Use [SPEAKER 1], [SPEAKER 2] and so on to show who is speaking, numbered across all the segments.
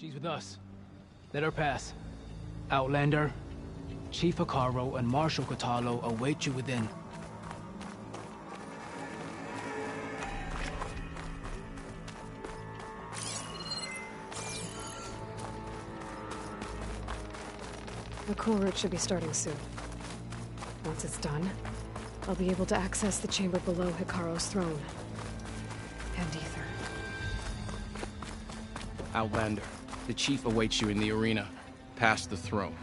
[SPEAKER 1] She's with us. Let her pass. Outlander, Chief Hekarro and Marshal Kotallo await you within.
[SPEAKER 2] The cool route should be starting soon. Once it's done, I'll be able to access the chamber below Hekarro's throne. And Ether.
[SPEAKER 3] Outlander, the Chief awaits you in the arena, past the throne.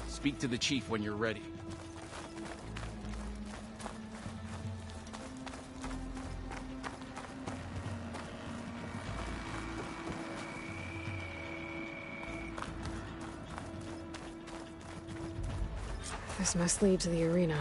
[SPEAKER 3] Speak to the Chief when you're ready.
[SPEAKER 2] This must lead to the arena.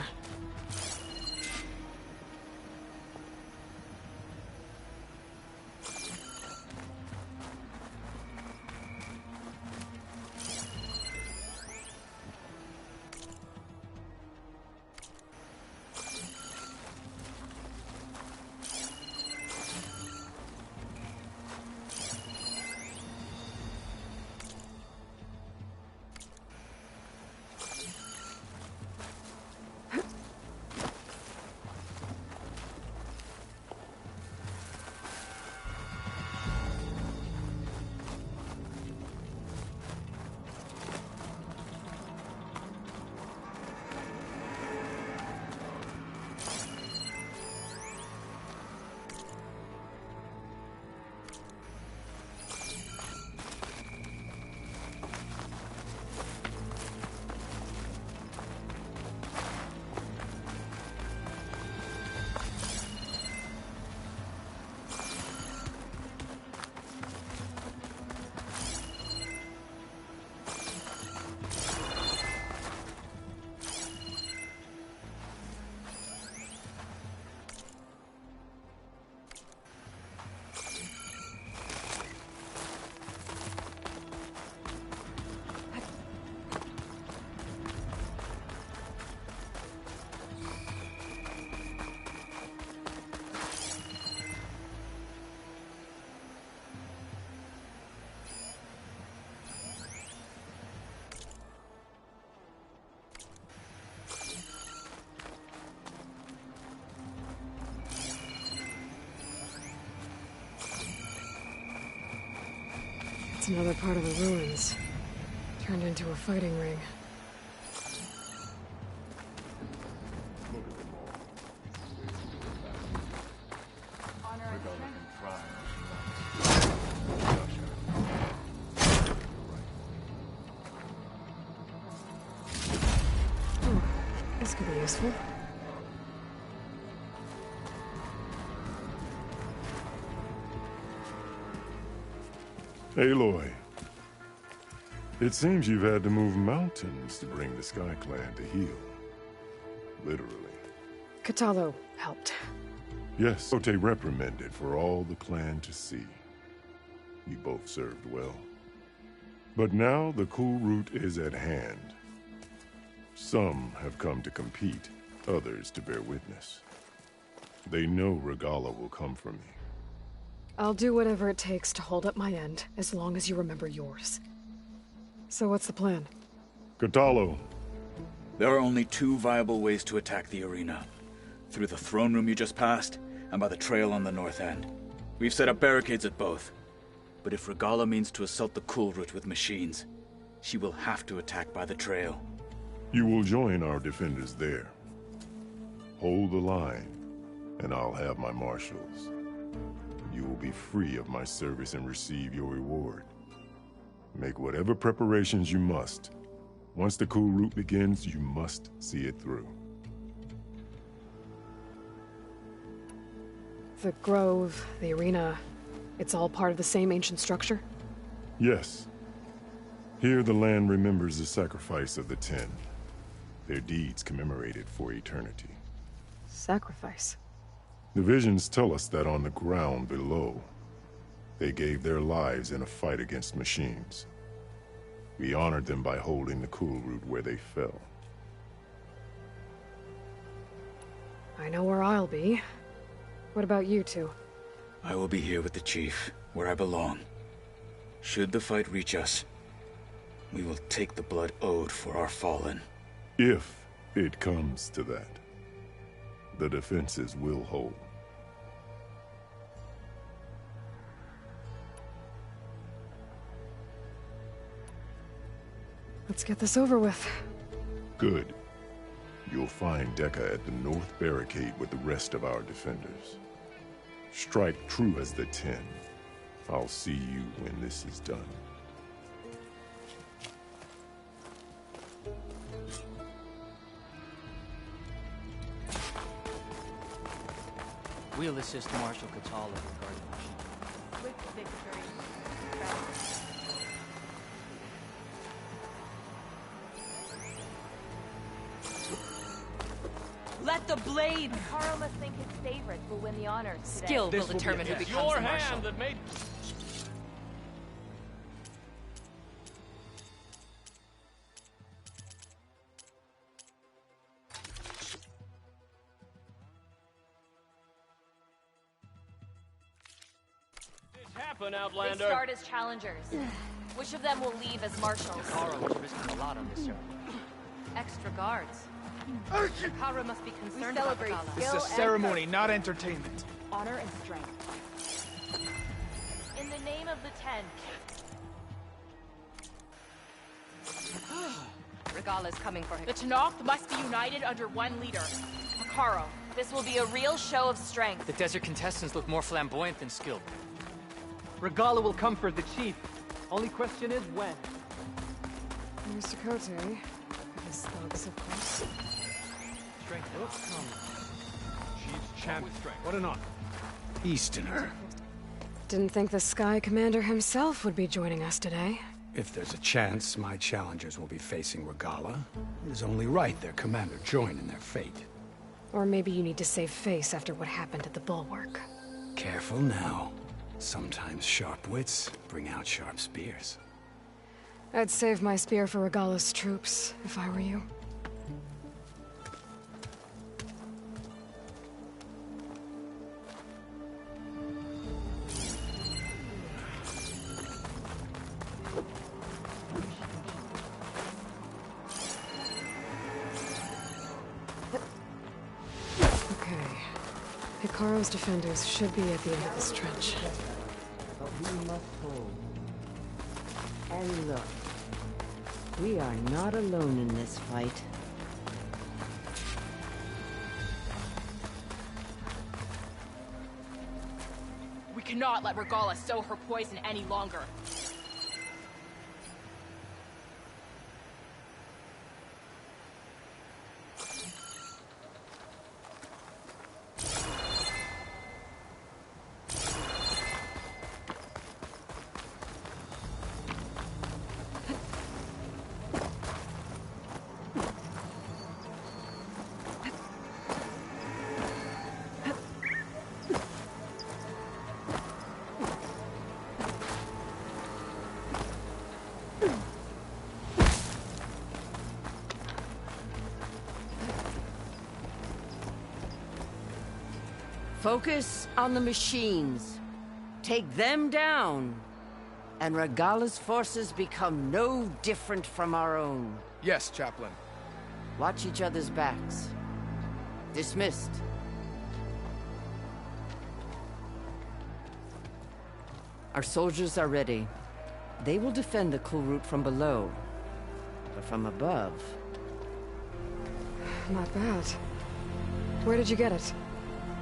[SPEAKER 2] It's another part of the ruins. Turned into a fighting ring. Oh, this could be useful.
[SPEAKER 4] Aloy, it seems you've had to move mountains to bring the Sky Clan to heal. Literally.
[SPEAKER 2] Kotallo helped.
[SPEAKER 4] Yes, Sote reprimanded for all the clan to see. You both served well. But now the cool route is at hand. Some have come to compete, others to bear witness. They know Regalla will come for me.
[SPEAKER 2] I'll do whatever it takes to hold up my end, as long as you remember yours. So what's the plan?
[SPEAKER 4] Kotallo.
[SPEAKER 5] There are only two viable ways to attack the arena. Through the throne room you just passed, and by the trail on the north end. We've set up barricades at both. But if Regalla means to assault the cool route with machines, she will have to attack by the trail.
[SPEAKER 4] You will join our defenders there. Hold the line, and I'll have my marshals. You will be free of my service and receive your reward. Make whatever preparations you must. Once the cool route begins, you must see it through.
[SPEAKER 2] The grove, the arena, it's all part of the same ancient structure?
[SPEAKER 4] Yes. Here the land remembers the sacrifice of the Ten. Their deeds commemorated for eternity.
[SPEAKER 2] Sacrifice?
[SPEAKER 4] The visions tell us that on the ground below, they gave their lives in a fight against machines. We honored them by holding the cool route where they fell.
[SPEAKER 2] I know where I'll be. What about you two?
[SPEAKER 5] I will be here with the chief, where I belong. Should the fight reach us, we will take the blood owed for our fallen.
[SPEAKER 4] If it comes to that, the defenses will hold.
[SPEAKER 2] Let's get this over with.
[SPEAKER 4] Good. You'll find Dekka at the north barricade with the rest of our defenders. Strike true as the 10. I'll see you when this is done.
[SPEAKER 6] We'll assist Marshal Kotallo regarding the chief.
[SPEAKER 7] Quick victory. Let the blade!
[SPEAKER 8] Hekarro must think his favorite will win the honors today.
[SPEAKER 7] Skill will determine who becomes the marshal.
[SPEAKER 6] that made... happen,
[SPEAKER 8] They
[SPEAKER 6] Outlander.
[SPEAKER 8] start as challengers. Which of them will leave as marshals?
[SPEAKER 6] Hekarro is risking a lot on this ceremony.
[SPEAKER 7] Extra guards. Hekarro must be
[SPEAKER 8] We
[SPEAKER 7] concerned about
[SPEAKER 8] celebrate
[SPEAKER 7] Regalla.
[SPEAKER 8] skill
[SPEAKER 9] This is a
[SPEAKER 8] and
[SPEAKER 9] ceremony, not entertainment.
[SPEAKER 8] honor and strength. In the name of the 10,
[SPEAKER 7] Regalla is coming for him.
[SPEAKER 10] The Tenakth must be united under one leader.
[SPEAKER 8] Hekarro, this will be a real show of strength.
[SPEAKER 6] The desert contestants look more flamboyant than skilled.
[SPEAKER 1] Regalla will come for the chief. Only question is when.
[SPEAKER 2] Mr. Kote. His thugs, of course.
[SPEAKER 6] Strength
[SPEAKER 9] Chief's champion. What an honor.
[SPEAKER 3] Easterner.
[SPEAKER 2] Didn't think the Sky Commander himself would be joining us today.
[SPEAKER 11] If there's a chance my challengers will be facing Regalla, it is only right their commander join in their fate.
[SPEAKER 2] Or maybe you need to save face after what happened at the Bulwark.
[SPEAKER 11] Careful now. Sometimes sharp wits bring out sharp spears.
[SPEAKER 2] I'd save my spear for Regalla's troops, if I were you. Okay. Hekarro's defenders should be at the end of this trench.
[SPEAKER 12] But we must hold. And look, we are not alone in this fight.
[SPEAKER 10] We cannot let Regalla sow her poison any longer.
[SPEAKER 12] Focus on the machines. Take them down. And Regalla's forces become no different from our own.
[SPEAKER 9] Yes, Chaplain.
[SPEAKER 12] Watch each other's backs. Dismissed. Our soldiers are ready. They will defend the Kulrut from below. But from above...
[SPEAKER 2] Not bad. Where did you get it?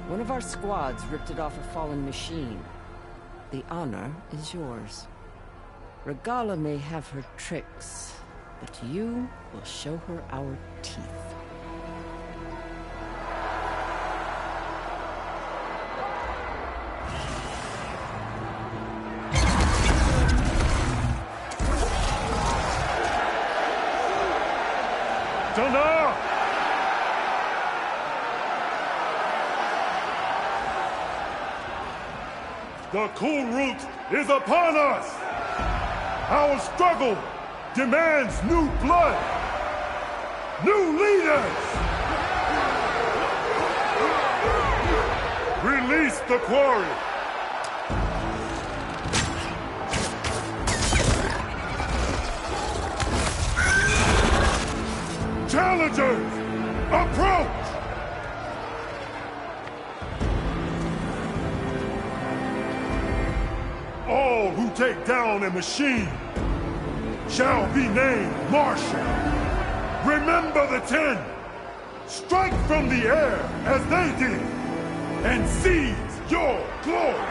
[SPEAKER 12] One of our squads ripped it off a fallen machine. The honor is yours. Regalla may have her tricks, but you will show her our teeth.
[SPEAKER 4] Tana! The Kulrut is upon us! Our struggle demands new blood! New leaders! Release the quarry! Challengers, approach! All who take down a machine shall be named Marshal. Remember the 10. Strike from the air as they did, and seize your glory!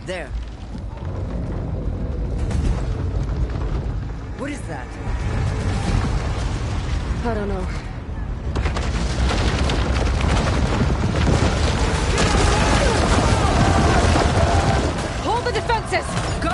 [SPEAKER 12] There. What is that?
[SPEAKER 2] I don't know. Hold the defenses! Go!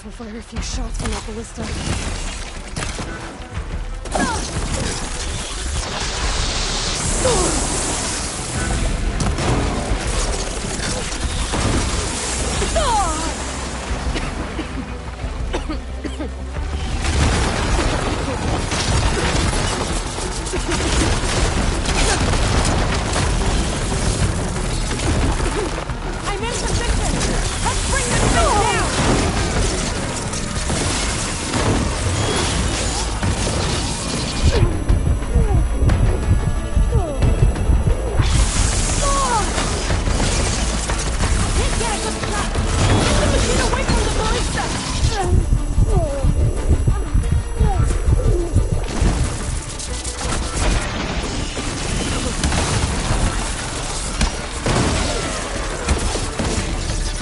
[SPEAKER 2] if we'll fire a few shots from that ballista.
[SPEAKER 8] I'm in position! Let's bring this thing down! Can't get a good shot! Get the machine away from the ballista!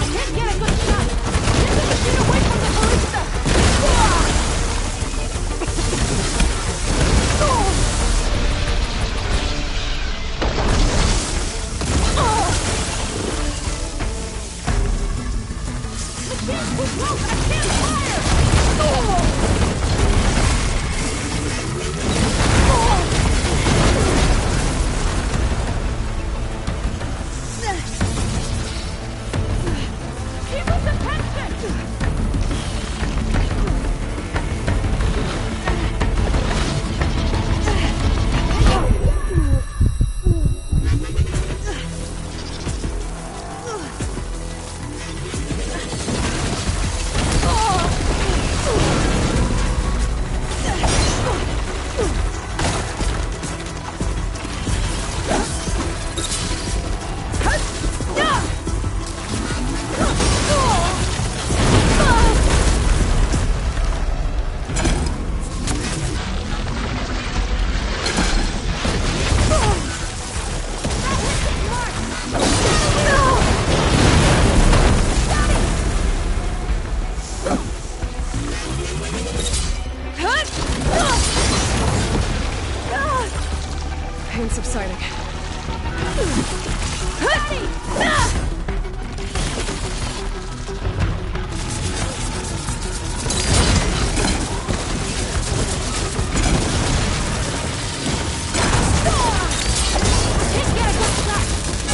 [SPEAKER 8] Can't get a good shot! Get the machine away from the ballista! Machine's too close! I can't fire! People's attention!
[SPEAKER 2] Pain subsiding.
[SPEAKER 8] Can't get a good shot!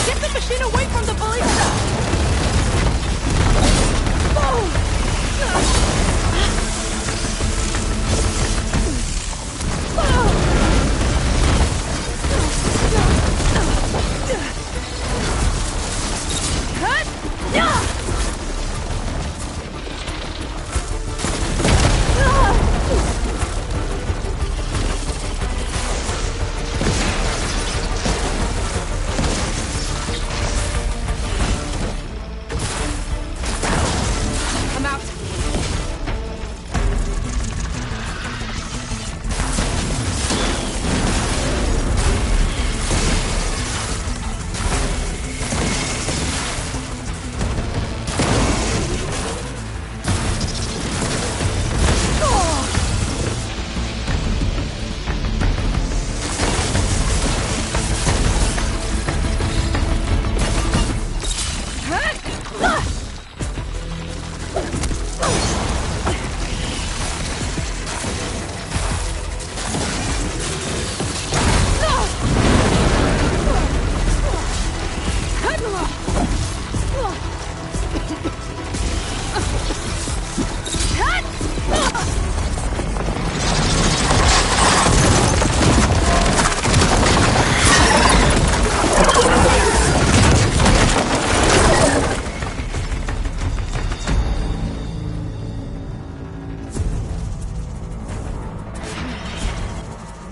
[SPEAKER 8] Get the machine away from the ballista!
[SPEAKER 2] I'm out.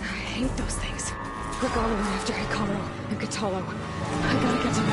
[SPEAKER 2] I hate those things. Regala went after Hikaru and Katalo. I gotta get to them.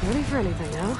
[SPEAKER 2] Ready for anything now?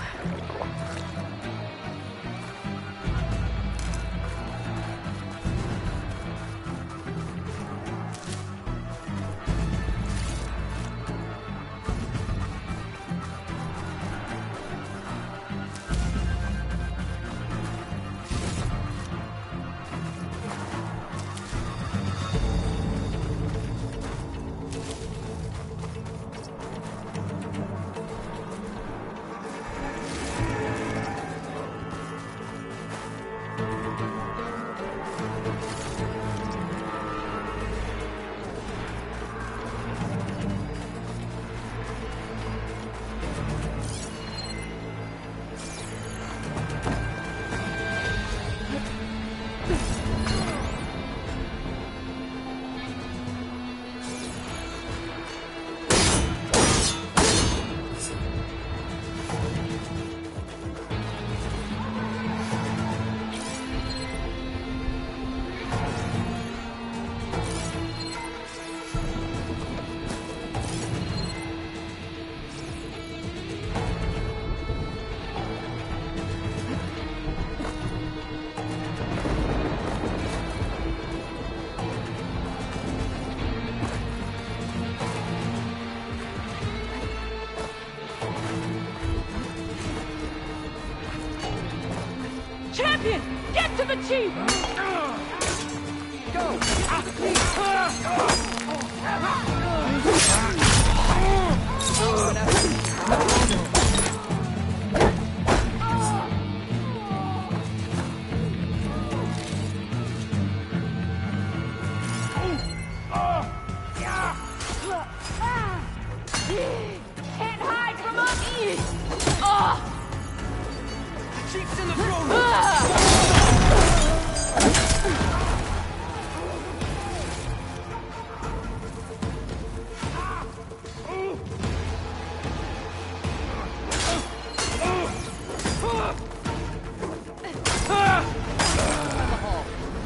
[SPEAKER 8] Champion! Get to the chief!
[SPEAKER 10] Can't hide from us!
[SPEAKER 1] Chief's in the throne!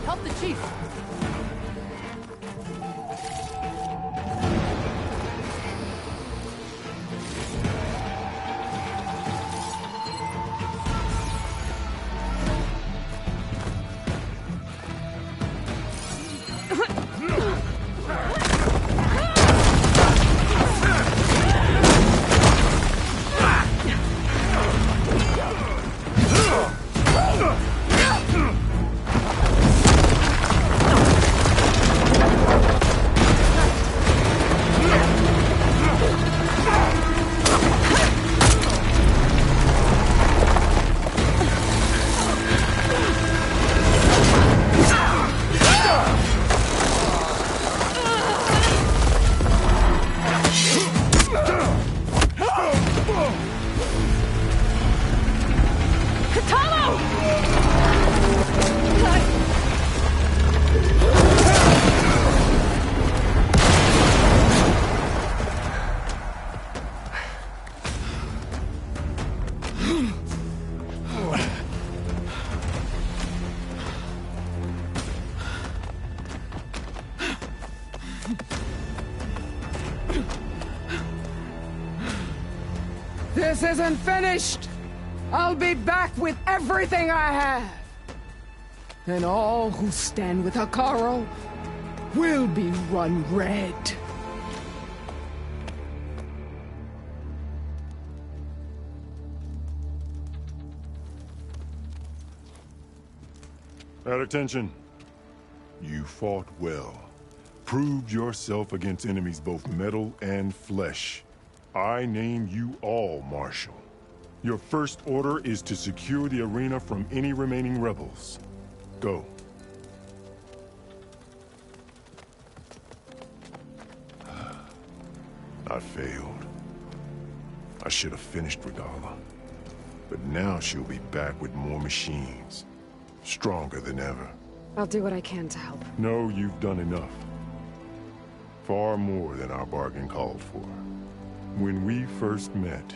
[SPEAKER 8] Help the chief!
[SPEAKER 13] This isn't finished! I'll be back with everything I have! And all who stand with Hekarro will be run red.
[SPEAKER 4] At attention. You fought well. Proved yourself against enemies both metal and flesh. I name you all Marshal. Your first order is to secure the arena from any remaining rebels. Go. I failed. I should have finished Regalla. But now she'll be back with more machines. Stronger than ever.
[SPEAKER 2] I'll do what I can to help.
[SPEAKER 4] No, you've done enough. Far more than our bargain called for. When we first met,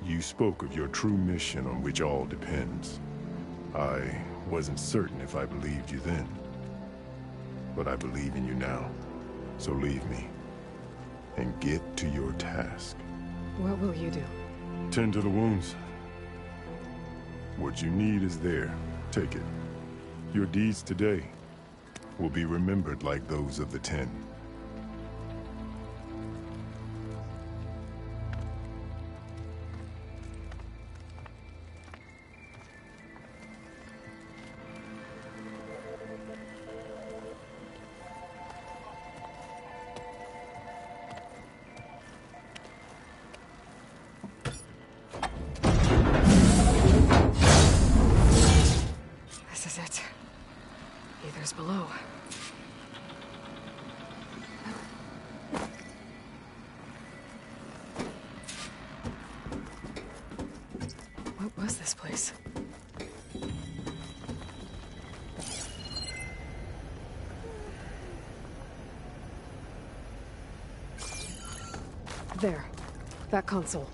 [SPEAKER 4] you spoke of your true mission on which all depends. I wasn't certain if I believed you then. But I believe in you now. So leave me. And get to your task.
[SPEAKER 2] What will you do?
[SPEAKER 4] Tend to the wounds. What you need is there. Take it. Your deeds today will be remembered like those of the 10.
[SPEAKER 2] This is it. Aether's below. What was this place? There. That console.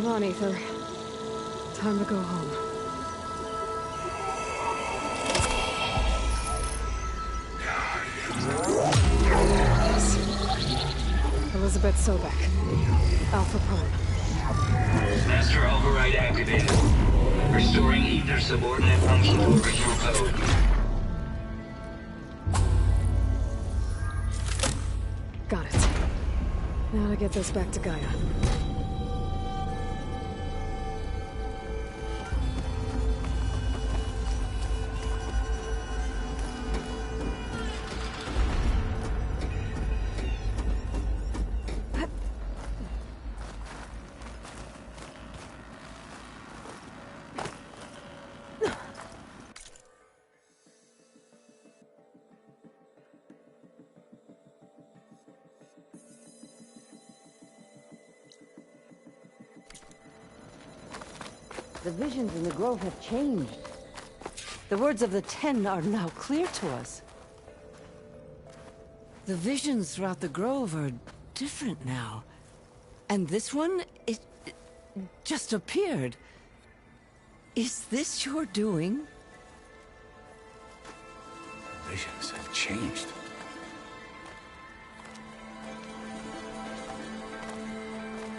[SPEAKER 2] Come on, Aether. Time to go home. Elizabeth Sobek. Alpha Prime.
[SPEAKER 14] Master override activated. Restoring Aether subordinate function to original code.
[SPEAKER 2] Got it. Now to get this back to Gaia.
[SPEAKER 12] The visions in the Grove have changed. The words of the 10 are now clear to us. The visions throughout the Grove are different now. And this one, it just appeared. Is this your doing?
[SPEAKER 11] Visions have changed.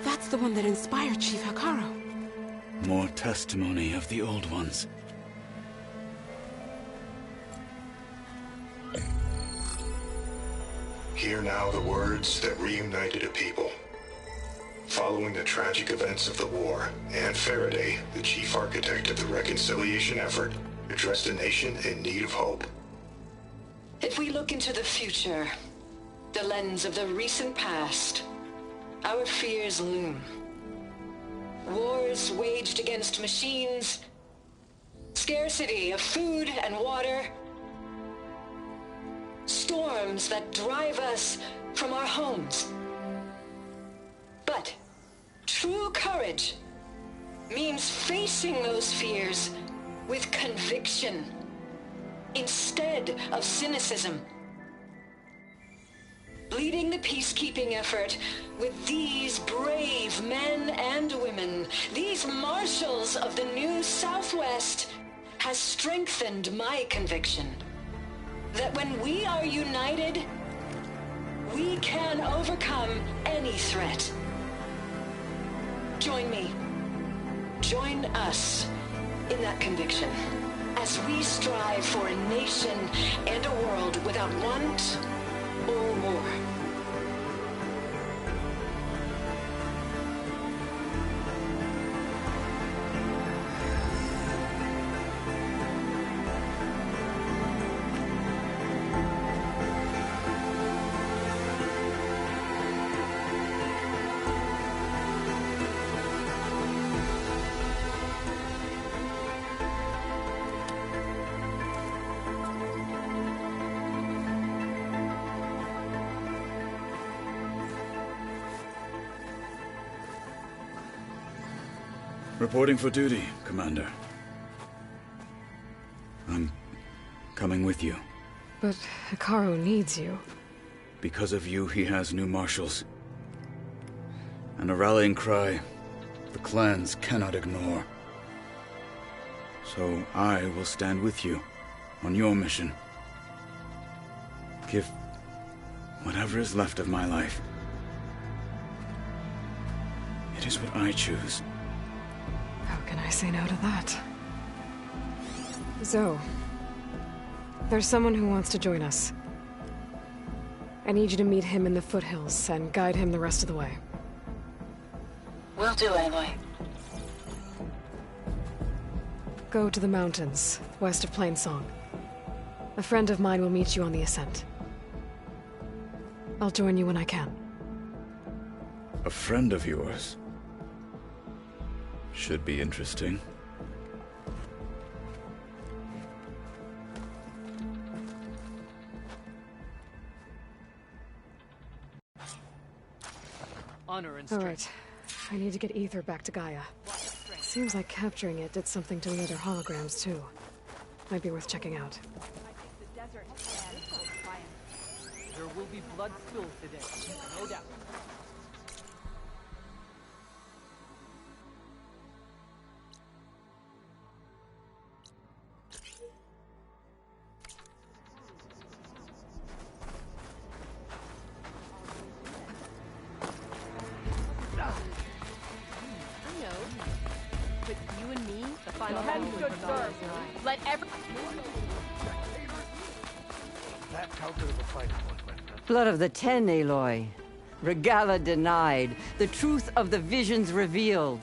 [SPEAKER 8] That's the one that inspired Chief Hekarro.
[SPEAKER 5] More testimony of the old ones.
[SPEAKER 15] Hear now the words that reunited a people. Following the tragic events of the war, Anne Faraday, the chief architect of the reconciliation effort, addressed a nation in need of hope.
[SPEAKER 16] If we look into the future, the lens of the recent past, our fears loom. Wars waged against machines, scarcity of food and water, storms that drive us from our homes. But true courage means facing those fears with conviction instead of cynicism. Leading the peacekeeping effort with these brave men and women, these marshals of the new Southwest, has strengthened my conviction that when we are united, we can overcome any threat. Join me. Join us in that conviction as we strive for a nation and a world without want or war.
[SPEAKER 5] Reporting for duty, Commander. I'm coming with you.
[SPEAKER 2] But Hekarro needs you.
[SPEAKER 5] Because of you, he has new marshals. And a rallying cry the clans cannot ignore. So I will stand with you on your mission. Give whatever is left of my life. It is what I choose.
[SPEAKER 2] How can I say no to that? Zoe, there's someone who wants to join us. I need you to meet him in the foothills and guide him the rest of the way.
[SPEAKER 16] Will do, Aloy.
[SPEAKER 2] Go to the mountains, west of Plainsong. A friend of mine will meet you on the ascent. I'll join you when I can.
[SPEAKER 5] A friend of yours? Should be interesting.
[SPEAKER 6] Honor and
[SPEAKER 2] All
[SPEAKER 6] strength.
[SPEAKER 2] right. I need to get Ether back to Gaia. Seems like capturing it did something to the other holograms, too. Might be worth checking out.
[SPEAKER 6] There will be blood spilled today, no doubt.
[SPEAKER 10] Let every...
[SPEAKER 12] Blood of the Ten, Aloy. Regalla denied. The truth of the visions revealed.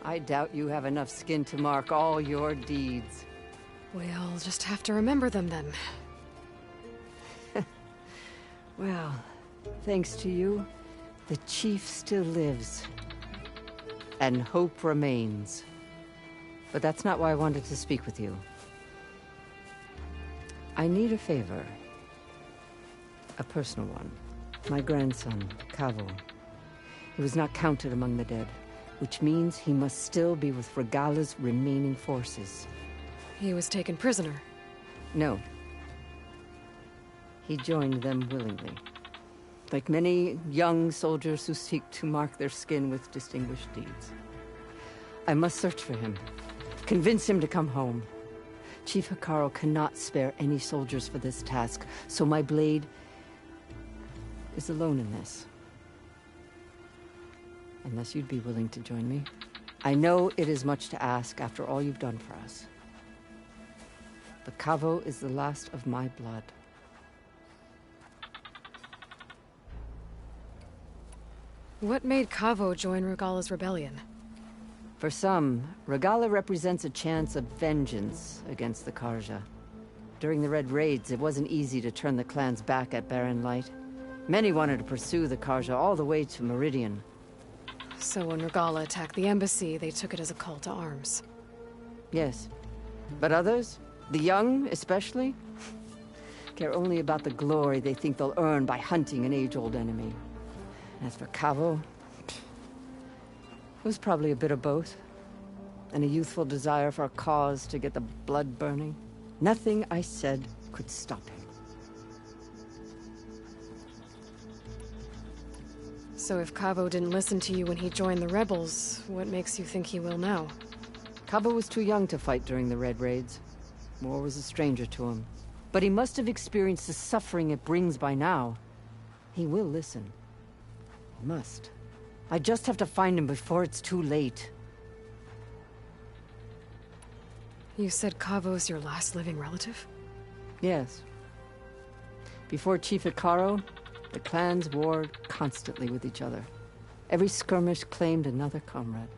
[SPEAKER 12] I doubt you have enough skin to mark all your deeds.
[SPEAKER 2] We'll just have to remember them then.
[SPEAKER 12] Well, thanks to you, the Chief still lives. And hope remains. But that's not why I wanted to speak with you. I need a favor. A personal one. My grandson, Kavo. He was not counted among the dead, which means he must still be with Regalla's remaining forces.
[SPEAKER 2] He was taken prisoner.
[SPEAKER 12] No. He joined them willingly. Like many young soldiers who seek to mark their skin with distinguished deeds. I must search for him. Convince him to come home. Chief Hekarro cannot spare any soldiers for this task, so my blade is alone in this. Unless you'd be willing to join me. I know it is much to ask after all you've done for us. But Kavo is the last of my blood.
[SPEAKER 2] What made Kavo join Regalla's rebellion?
[SPEAKER 12] For some, Regalla represents a chance of vengeance against the Carja. During the Red Raids, it wasn't easy to turn the clans back at Barren Light. Many wanted to pursue the Carja all the way to Meridian.
[SPEAKER 2] So when Regalla attacked the embassy, they took it as a call to arms.
[SPEAKER 12] Yes. But others, the young especially, care only about the glory they think they'll earn by hunting an age-old enemy. As for Kavo, it was probably a bit of both. And a youthful desire for a cause to get the blood burning. Nothing I said could stop him.
[SPEAKER 2] So if Kavo didn't listen to you when he joined the rebels, what makes you think he will now?
[SPEAKER 12] Kavo was too young to fight during the Red Raids. War was a stranger to him. But he must have experienced the suffering it brings by now. He will listen. He must. I just have to find him before it's too late.
[SPEAKER 2] You said Kavo's your last living relative?
[SPEAKER 12] Yes. Before Chief Hekarro, the clans warred constantly with each other. Every skirmish claimed another comrade.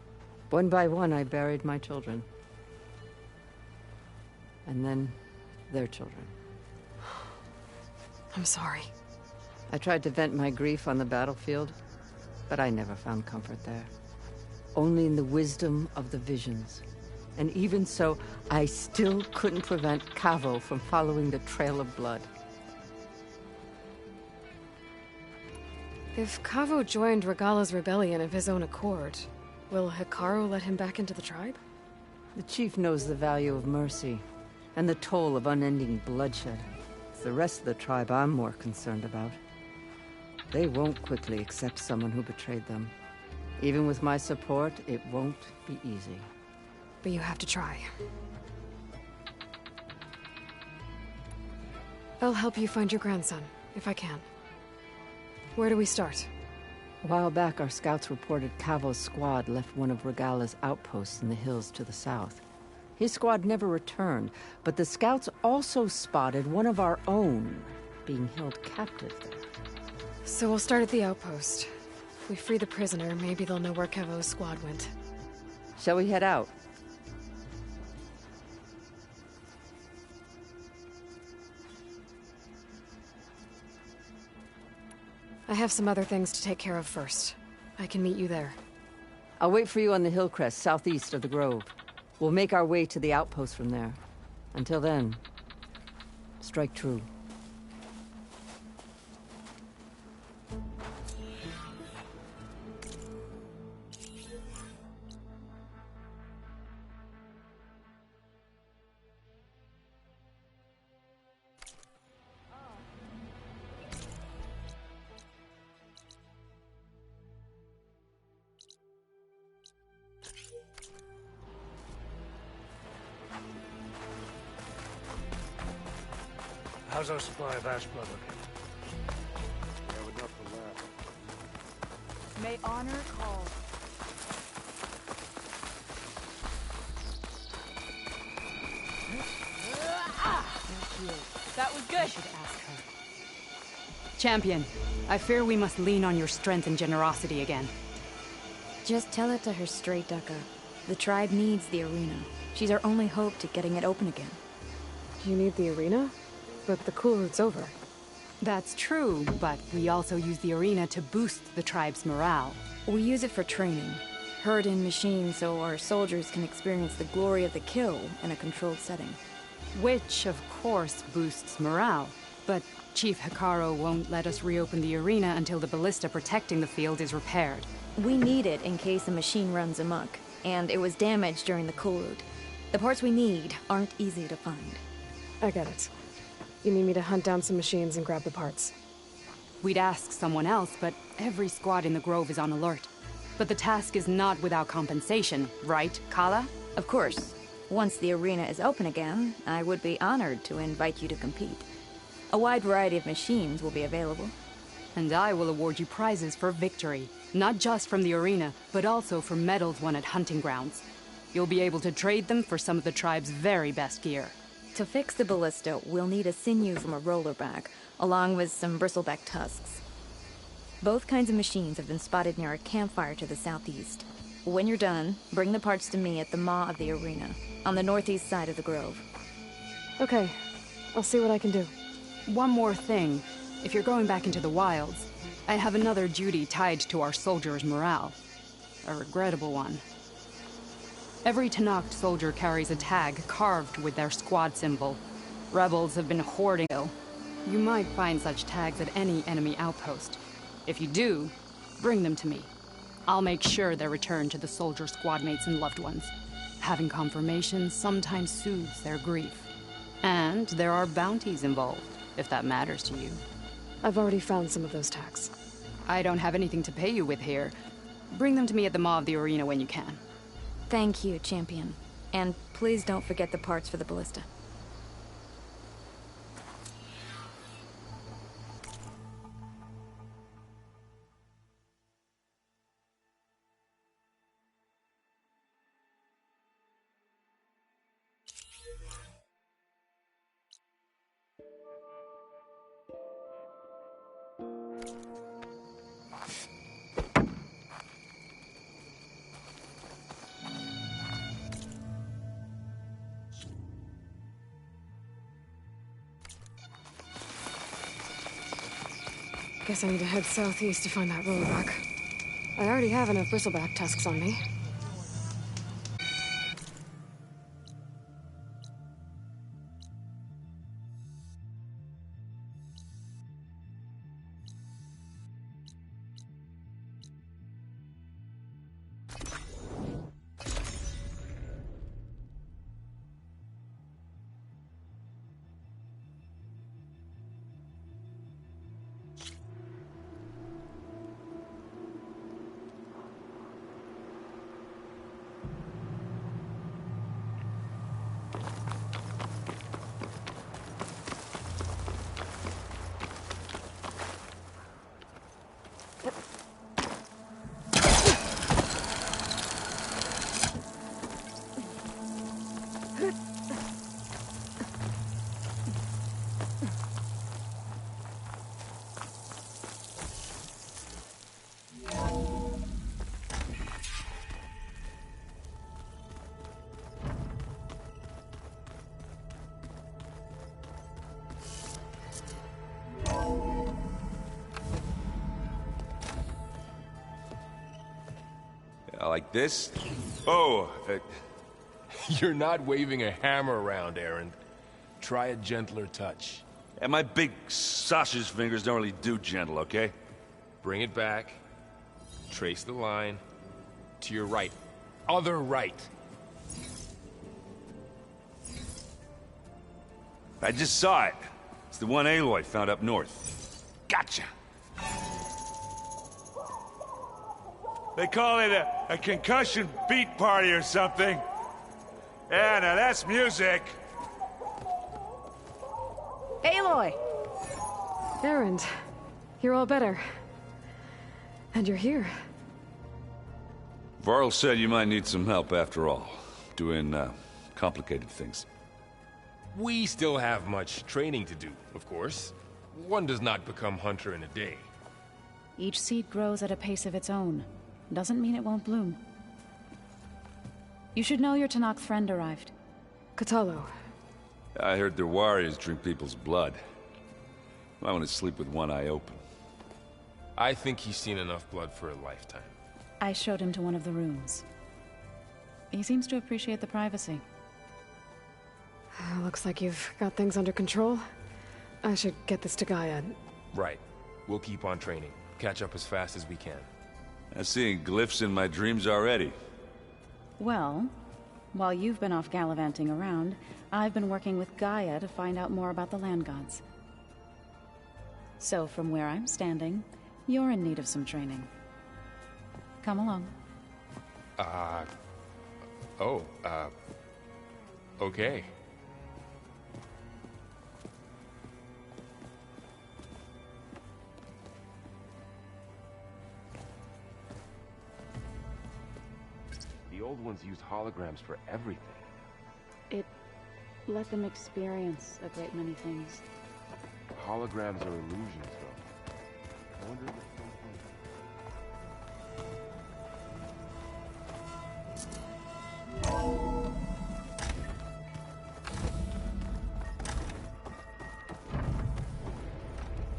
[SPEAKER 12] One by one, I buried my children. And then, their children.
[SPEAKER 2] I'm sorry.
[SPEAKER 12] I tried to vent my grief on the battlefield, but I never found comfort there. Only in the wisdom of the visions. And even so, I still couldn't prevent Kavo from following the trail of blood.
[SPEAKER 2] If Kavo joined Regala's rebellion of his own accord, will Hekarro let him back into the tribe?
[SPEAKER 12] The chief knows the value of mercy, and the toll of unending bloodshed. It's the rest of the tribe I'm more concerned about. They won't quickly accept someone who betrayed them. Even with my support, it won't be easy.
[SPEAKER 2] But you have to try. I'll help you find your grandson, if I can. Where do we start?
[SPEAKER 12] A while back, our scouts reported Kavo's squad left one of Regala's outposts in the hills to the south. His squad never returned, but the scouts also spotted one of our own being held captive there.
[SPEAKER 2] So we'll start at the outpost. If we free the prisoner, maybe they'll know where Kavo's squad went.
[SPEAKER 12] Shall we head out?
[SPEAKER 2] I have some other things to take care of first. I can meet you there.
[SPEAKER 12] I'll wait for you on the hill crest southeast of the grove. We'll make our way to the outpost from there. Until then, strike true.
[SPEAKER 11] How's our supply of ash blood looking?
[SPEAKER 9] We have enough for that.
[SPEAKER 7] May honor call.
[SPEAKER 10] That was good.
[SPEAKER 8] Champion, I fear we must lean on your strength and generosity again.
[SPEAKER 17] Just tell it to her straight, Ducka. The tribe needs the arena. She's our only hope to getting it open again.
[SPEAKER 2] You need the arena? But the cool route's over.
[SPEAKER 8] That's true, but we also use the arena to boost the tribe's morale.
[SPEAKER 17] We use it for training. Herd in machines so our soldiers can experience the glory of the kill in a controlled setting.
[SPEAKER 8] Which, of course, boosts morale. But Chief Hekarro won't let us reopen the arena until the ballista protecting the field is repaired.
[SPEAKER 17] We need it in case a machine runs amok, and it was damaged during the cool route. The parts we need aren't easy to find.
[SPEAKER 2] I get it. You need me to hunt down some machines and grab the parts.
[SPEAKER 8] We'd ask someone else, but every squad in the Grove is on alert. But the task is not without compensation, right, Kala?
[SPEAKER 17] Of course. Once the arena is open again, I would be honored to invite you to compete. A wide variety of machines will be available.
[SPEAKER 8] And I will award you prizes for victory, not just from the arena, but also for medals won at hunting grounds. You'll be able to trade them for some of the tribe's very best gear.
[SPEAKER 17] To fix the ballista, we'll need a sinew from a rollerback, along with some bristleback tusks. Both kinds of machines have been spotted near a campfire to the southeast. When you're done, bring the parts to me at the maw of the arena, on the northeast side of the grove.
[SPEAKER 2] Okay, I'll see what I can do.
[SPEAKER 8] One more thing. If you're going back into the wilds, I have another duty tied to our soldiers' morale. A regrettable one. Every Tenakth soldier carries a tag carved with their squad symbol. Rebels have been hoarding it. You might find such tags at any enemy outpost. If you do, bring them to me. I'll make sure they're returned to the soldier squadmates and loved ones. Having confirmation sometimes soothes their grief. And there are bounties involved, if that matters to you.
[SPEAKER 2] I've already found some of those tags.
[SPEAKER 8] I don't have anything to pay you with here. Bring them to me at the maw of the arena when you can.
[SPEAKER 17] Thank you, Champion. And please don't forget the parts for the ballista.
[SPEAKER 3] enough.
[SPEAKER 2] Guess I need to head southeast to find that rollback. I already have enough bristleback tusks on me.
[SPEAKER 18] Like this? Oh,
[SPEAKER 19] You're not waving a hammer around, Erend. Try a gentler touch.
[SPEAKER 18] And my big sausage fingers don't really do gentle, okay?
[SPEAKER 19] Bring it back. Trace the line. To your right. Other right.
[SPEAKER 18] I just saw it. It's the one Aloy found up north. Gotcha! They call it a concussion beat party or something. Yeah, now that's music.
[SPEAKER 2] Aloy! Erend, you're all better. And you're here.
[SPEAKER 18] Varl said you might need some help after all. Doing, complicated things.
[SPEAKER 19] We still have much training to do, of course. One does not become hunter in a day.
[SPEAKER 8] Each seed grows at a pace of its own. Doesn't mean it won't bloom. You should know your Tenakth friend arrived.
[SPEAKER 2] Kotallo.
[SPEAKER 18] I heard their warriors drink people's blood. I want to sleep with one eye open.
[SPEAKER 19] I think he's seen enough blood for a lifetime.
[SPEAKER 8] I showed him to one of the rooms. He seems to appreciate the privacy.
[SPEAKER 2] Looks like you've got things under control. I should get this to Gaia.
[SPEAKER 19] Right. We'll keep on training. Catch up as fast as we can.
[SPEAKER 18] I'm seeing glyphs in my dreams already.
[SPEAKER 8] Well, while you've been off gallivanting around, I've been working with Gaia to find out more about the land gods. So from where I'm standing, you're in need of some training. Come along.
[SPEAKER 19] Okay. The old ones used holograms for everything.
[SPEAKER 8] It let them experience a great many things.
[SPEAKER 19] Holograms are illusions, though. I wonder if it's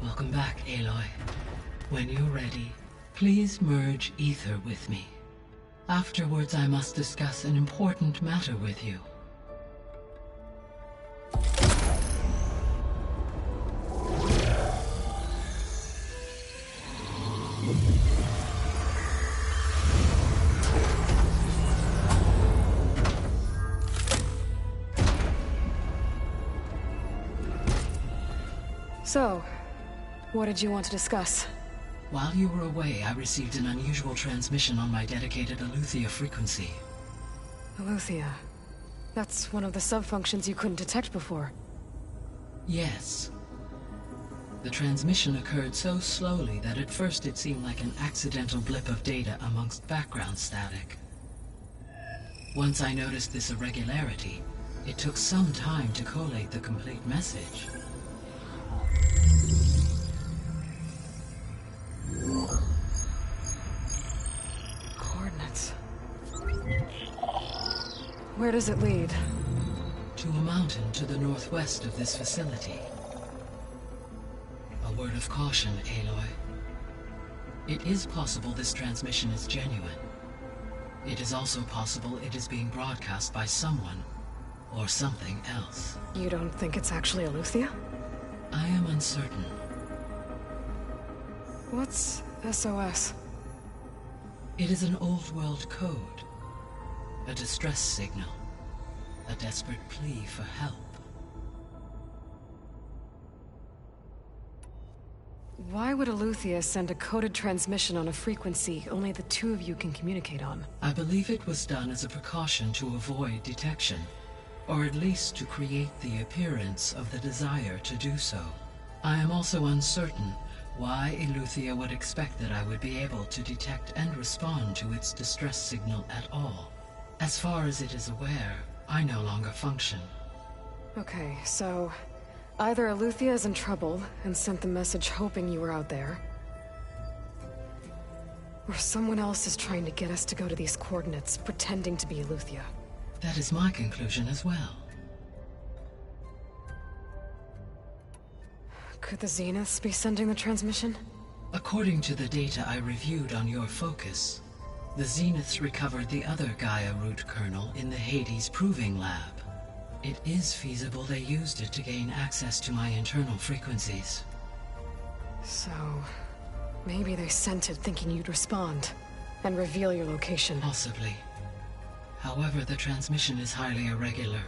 [SPEAKER 20] Welcome back, Aloy. When you're ready, please merge ether with me. Afterwards, I must discuss an important matter with you.
[SPEAKER 2] So, what did you want to discuss?
[SPEAKER 20] While you were away, I received an unusual transmission on my dedicated Eleuthia frequency.
[SPEAKER 2] Eleuthia. That's one of the sub-functions you couldn't detect before.
[SPEAKER 20] Yes. The transmission occurred so slowly that at first it seemed like an accidental blip of data amongst background static. Once I noticed this irregularity, it took some time to collate the complete message.
[SPEAKER 2] Where does it lead?
[SPEAKER 20] To a mountain to the northwest of this facility. A word of caution, Aloy. It is possible this transmission is genuine. It is also possible it is being broadcast by someone or something else.
[SPEAKER 2] You don't think it's actually Eleuthia?
[SPEAKER 20] I am uncertain.
[SPEAKER 2] What's SOS?
[SPEAKER 20] It is an old-world code. A distress signal. A desperate plea for help.
[SPEAKER 2] Why would Eleuthia send a coded transmission on a frequency only the two of you can communicate on?
[SPEAKER 20] I believe it was done as a precaution to avoid detection, or at least to create the appearance of the desire to do so. I am also uncertain why Eleuthia would expect that I would be able to detect and respond to its distress signal at all. As far as it is aware, I no longer function.
[SPEAKER 2] Okay, so either Eleuthia is in trouble and sent the message hoping you were out there, or someone else is trying to get us to go to these coordinates, pretending to be Eleuthia.
[SPEAKER 20] That is my conclusion as well.
[SPEAKER 2] Could the Zeniths be sending the transmission?
[SPEAKER 20] According to the data I reviewed on your focus, the Zeniths recovered the other Gaia root kernel in the Hades Proving Lab. It is feasible they used it to gain access to my internal frequencies.
[SPEAKER 2] So, maybe they sent it thinking you'd respond and reveal your location.
[SPEAKER 20] Possibly. However, the transmission is highly irregular.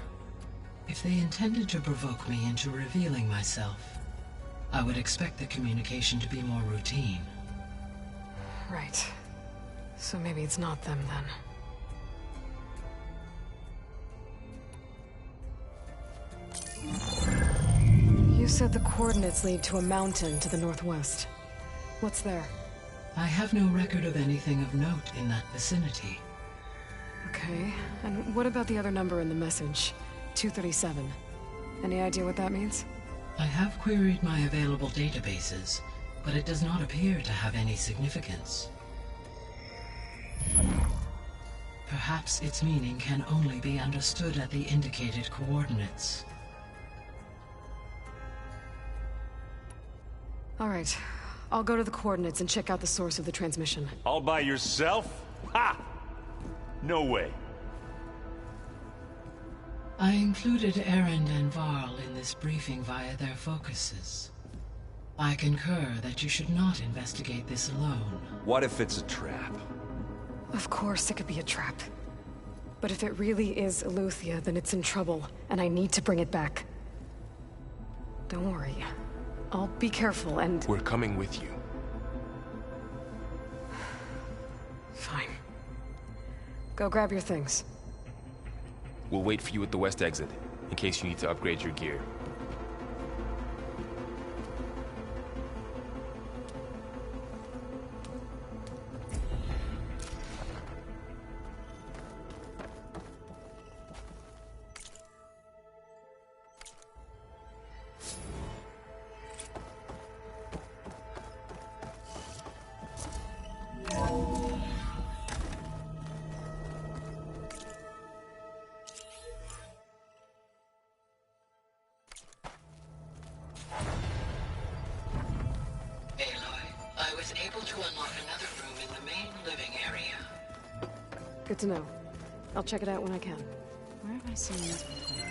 [SPEAKER 20] If they intended to provoke me into revealing myself, I would expect the communication to be more routine.
[SPEAKER 2] Right. So maybe it's not them then. You said the coordinates lead to a mountain to the northwest. What's there?
[SPEAKER 20] I have no record of anything of note in that vicinity.
[SPEAKER 2] Okay, and what about the other number in the message? 237. Any idea what that means?
[SPEAKER 20] I have queried my available databases, but it does not appear to have any significance. Perhaps its meaning can only be understood at the indicated coordinates.
[SPEAKER 2] All right. I'll go to the coordinates and check out the source of the transmission.
[SPEAKER 18] All by yourself? Ha! No way.
[SPEAKER 20] I included Erend and Varl in this briefing via their focuses. I concur that you should not investigate this alone.
[SPEAKER 21] What if it's a trap?
[SPEAKER 2] Of course it could be a trap. But if it really is Eleuthia, then it's in trouble, and I need to bring it back. Don't worry. I'll be careful and...
[SPEAKER 19] We're coming with you.
[SPEAKER 2] Fine. Go grab your things.
[SPEAKER 19] We'll wait for you at the west exit, in case you need to upgrade your gear.
[SPEAKER 2] Good to know. I'll check it out when I can.
[SPEAKER 17] Where have I seen this before?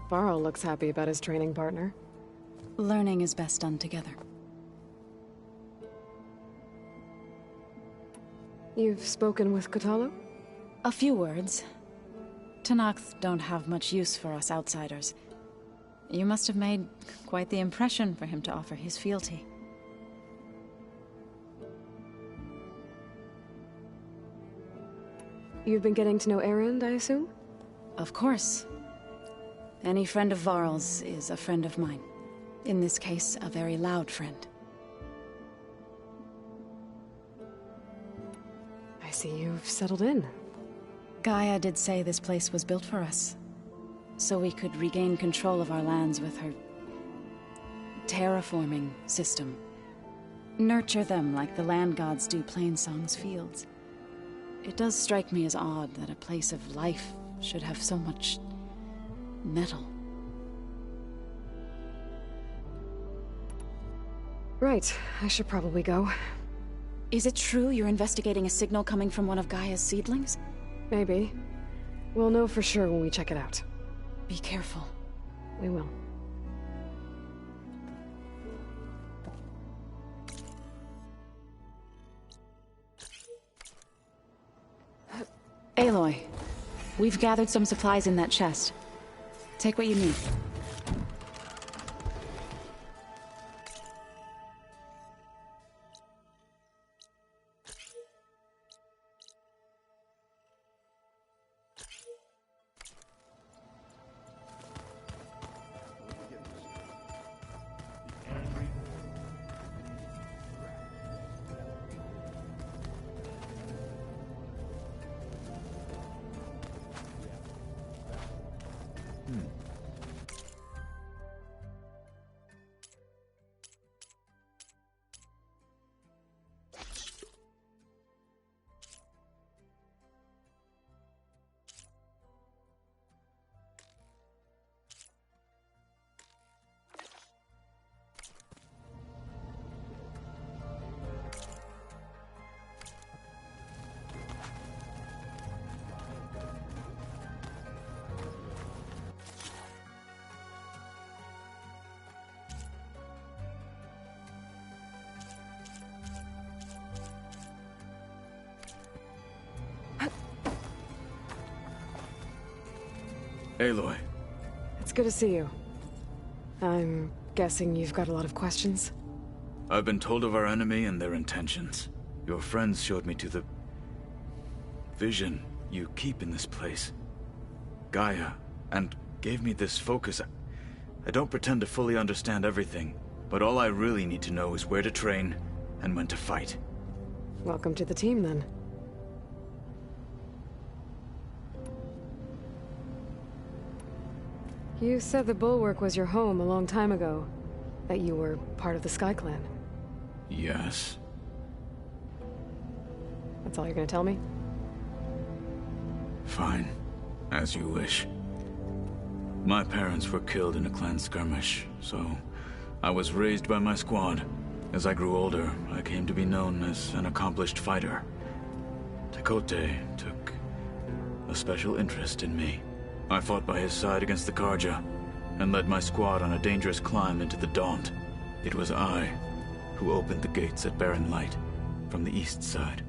[SPEAKER 2] Varl looks happy about his training partner.
[SPEAKER 17] Learning is best done together.
[SPEAKER 2] You've spoken with Kotallo?
[SPEAKER 17] A few words. Tenakth don't have much use for us outsiders. You must have made quite the impression for him to offer his fealty.
[SPEAKER 2] You've been getting to know Erend, I assume?
[SPEAKER 17] Of course. Any friend of Varl's is a friend of mine. In this case, a very loud friend.
[SPEAKER 2] I see you've settled in.
[SPEAKER 17] Gaia did say this place was built for us, so we could regain control of our lands with her
[SPEAKER 21] terraforming system. Nurture them like the land gods do Plainsong's fields. It does strike me as odd that a place of life should have so much metal.
[SPEAKER 2] Right, I should probably go.
[SPEAKER 21] Is it true you're investigating a signal coming from one of Gaia's seedlings?
[SPEAKER 2] Maybe. We'll know for sure when we check it out.
[SPEAKER 21] Be careful.
[SPEAKER 2] We will.
[SPEAKER 21] Aloy, we've gathered some supplies in that chest. Take what you need.
[SPEAKER 5] Aloy.
[SPEAKER 2] It's good to see you. I'm guessing you've got a lot of questions?
[SPEAKER 5] I've been told of our enemy and their intentions. Your friends showed me to the vision you keep in this place. Gaia, and gave me this focus. I don't pretend to fully understand everything, but all I really need to know is where to train and when to fight.
[SPEAKER 2] Welcome to the team, then. You said the Bulwark was your home a long time ago. That you were part of the Sky Clan.
[SPEAKER 5] Yes.
[SPEAKER 2] That's all you're gonna tell me?
[SPEAKER 5] Fine. As you wish. My parents were killed in a clan skirmish, so I was raised by my squad. As I grew older, I came to be known as an accomplished fighter. Tekotteh took a special interest in me. I fought by his side against the Carja, and led my squad on a dangerous climb into the Daunt. It was I who opened the gates at Barren Light, from the east side,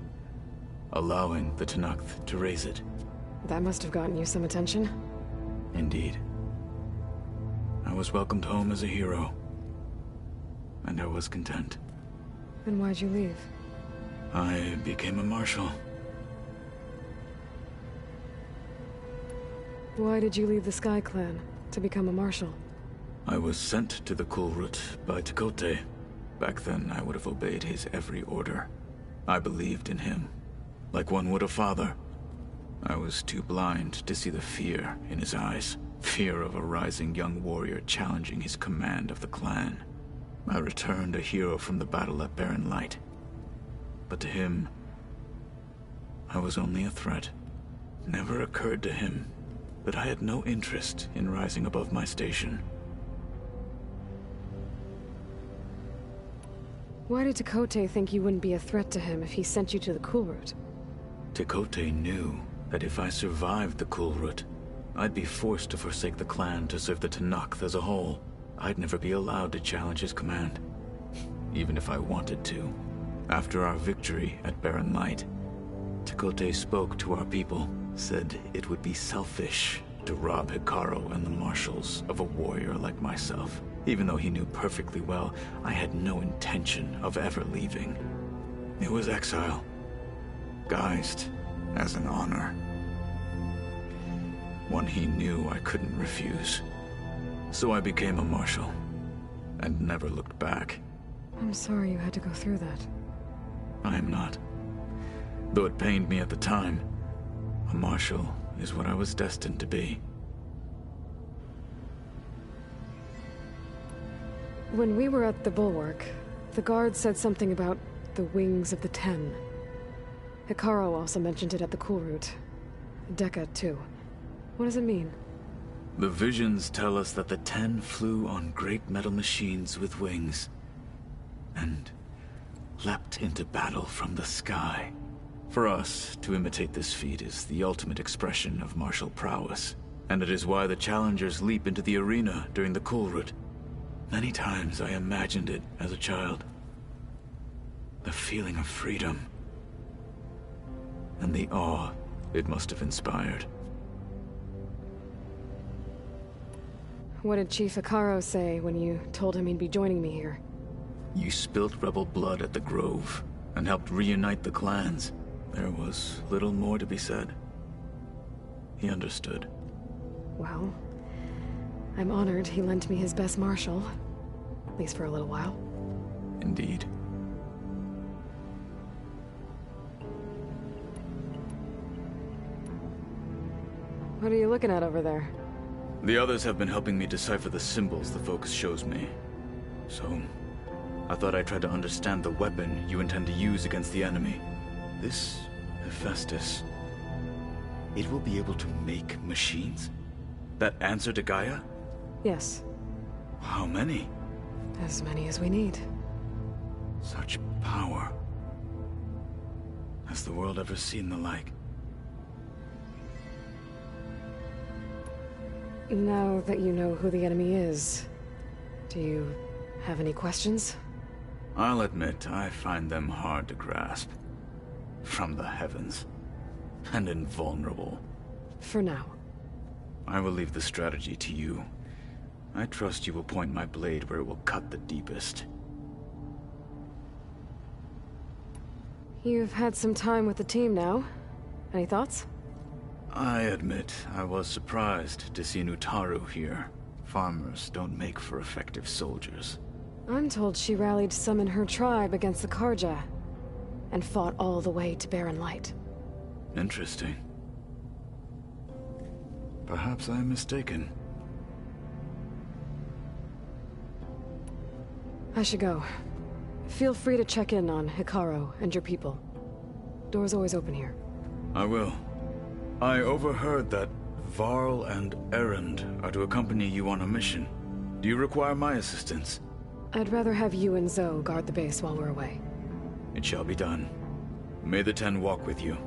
[SPEAKER 5] allowing the Tenakth to raise it.
[SPEAKER 2] That must have gotten you some attention.
[SPEAKER 5] Indeed. I was welcomed home as a hero, and I was content.
[SPEAKER 2] Then why'd you leave?
[SPEAKER 5] I became a marshal.
[SPEAKER 2] Why did you leave the Sky Clan to become a marshal?
[SPEAKER 5] I was sent to the Kulrut by Tekotteh. Back then, I would have obeyed his every order. I believed in him, like one would a father. I was too blind to see the fear in his eyes. Fear of a rising young warrior challenging his command of the clan. I returned a hero from the battle at Barren Light. But to him, I was only a threat. Never occurred to him that I had no interest in rising above my station.
[SPEAKER 2] Why did Tekotteh think you wouldn't be a threat to him if he sent you to the Kulrut?
[SPEAKER 5] Tekotteh knew that if I survived the Kulrut, I'd be forced to forsake the clan to serve the Tenakth as a whole. I'd never be allowed to challenge his command, even if I wanted to. After our victory at Barren Light, Tekotteh spoke to our people, said it would be selfish to rob Hekarro and the marshals of a warrior like myself. Even though he knew perfectly well I had no intention of ever leaving. It was exile, guised as an honor. One he knew I couldn't refuse. So I became a marshal, and never looked back.
[SPEAKER 2] I'm sorry you had to go through that.
[SPEAKER 5] I am not. Though it pained me at the time, a marshal is what I was destined to be.
[SPEAKER 2] When we were at the Bulwark, the guard said something about the Wings of the Ten. Hekarro also mentioned it at the Cool Route. Dekka, too. What does it mean?
[SPEAKER 5] The visions tell us that the Ten flew on great metal machines with wings, and leapt into battle from the sky. For us, to imitate this feat is the ultimate expression of martial prowess, and it is why the challengers leap into the arena during the Cool Route. Many times I imagined it as a child. The feeling of freedom, and the awe it must have inspired.
[SPEAKER 2] What did Chief Hekarro say when you told him he'd be joining me here?
[SPEAKER 5] You spilt rebel blood at the Grove, and helped reunite the clans. There was little more to be said. He understood.
[SPEAKER 2] Well, I'm honored he lent me his best marshal. At least for a little while.
[SPEAKER 5] Indeed.
[SPEAKER 2] What are you looking at over there?
[SPEAKER 5] The others have been helping me decipher the symbols the Focus shows me. So, I thought I'd try to understand the weapon you intend to use against the enemy. This Hephaestus, it will be able to make machines? That answer to Gaia?
[SPEAKER 2] Yes.
[SPEAKER 5] How many?
[SPEAKER 2] As many as we need.
[SPEAKER 5] Such power. Has the world ever seen the like?
[SPEAKER 2] Now that you know who the enemy is, do you have any questions?
[SPEAKER 5] I'll admit, I find them hard to grasp. From the heavens. And invulnerable.
[SPEAKER 2] For now.
[SPEAKER 5] I will leave the strategy to you. I trust you will point my blade where it will cut the deepest.
[SPEAKER 2] You've had some time with the team now. Any thoughts?
[SPEAKER 5] I admit, I was surprised to see Nutaru here. Farmers don't make for effective soldiers.
[SPEAKER 2] I'm told she rallied some in her tribe against the Karja, and fought all the way to Barren Light.
[SPEAKER 5] Interesting. Perhaps I am mistaken.
[SPEAKER 2] I should go. Feel free to check in on Hekarro and your people. Door's always open here.
[SPEAKER 5] I will. I overheard that Varl and Erend are to accompany you on a mission. Do you require my assistance?
[SPEAKER 2] I'd rather have you and Zoe guard the base while we're away.
[SPEAKER 5] It shall be done. May the Ten walk with you.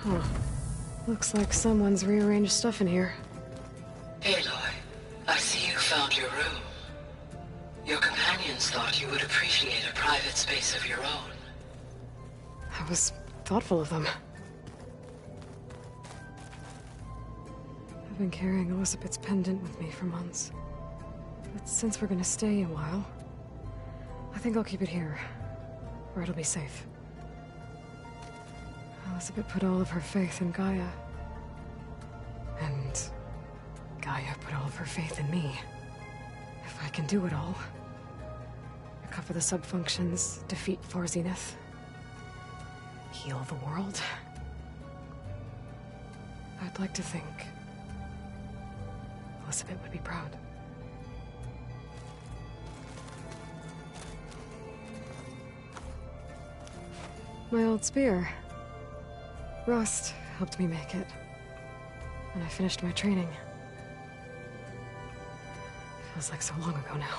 [SPEAKER 2] Huh. Looks like someone's rearranged stuff in here.
[SPEAKER 20] Aloy, I see you found your room. Your companions thought you would appreciate a private space of your own.
[SPEAKER 2] I was thoughtful of them. I've been carrying Elizabeth's pendant with me for months. But since we're gonna stay a while, I think I'll keep it here, where it'll be safe. Elizabeth put all of her faith in Gaia. And Gaia put all of her faith in me. If I can do it all, recover the sub-functions, defeat Far Zenith, heal the world, I'd like to think Elizabeth would be proud. My old spear. Rust helped me make it. And I finished my training. Feels like so long ago now.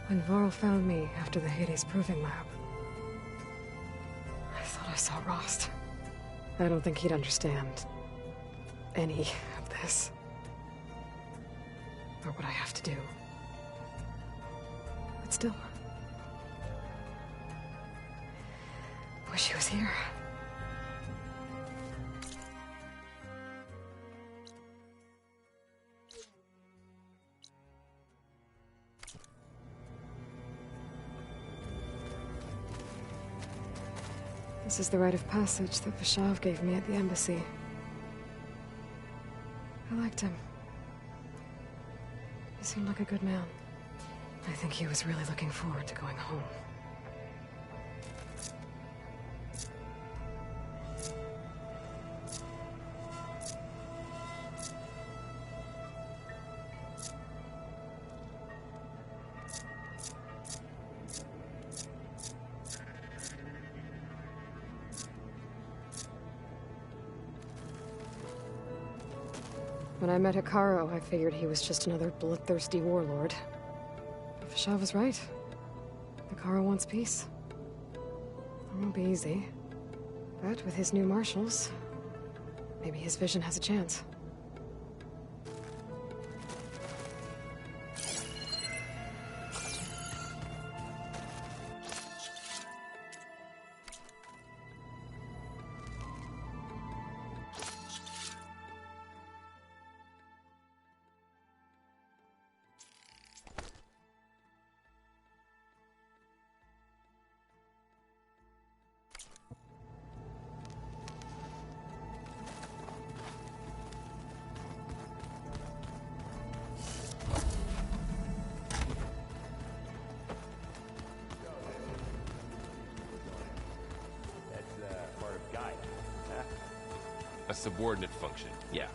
[SPEAKER 2] When Varl found me after the Hades Proving Lab, I thought I saw Rost. I don't think he'd understand any of this. Or what I have to do. But still, wish he was here. This is the rite of passage that Vashav gave me at the embassy. I liked him. He seemed like a good man. I think he was really looking forward to going home. When I met Hekarro, I figured he was just another bloodthirsty warlord. But Vashav was right. Hekarro wants peace. It won't be easy. But with his new marshals, maybe his vision has a chance.
[SPEAKER 19] A subordinate function, yeah.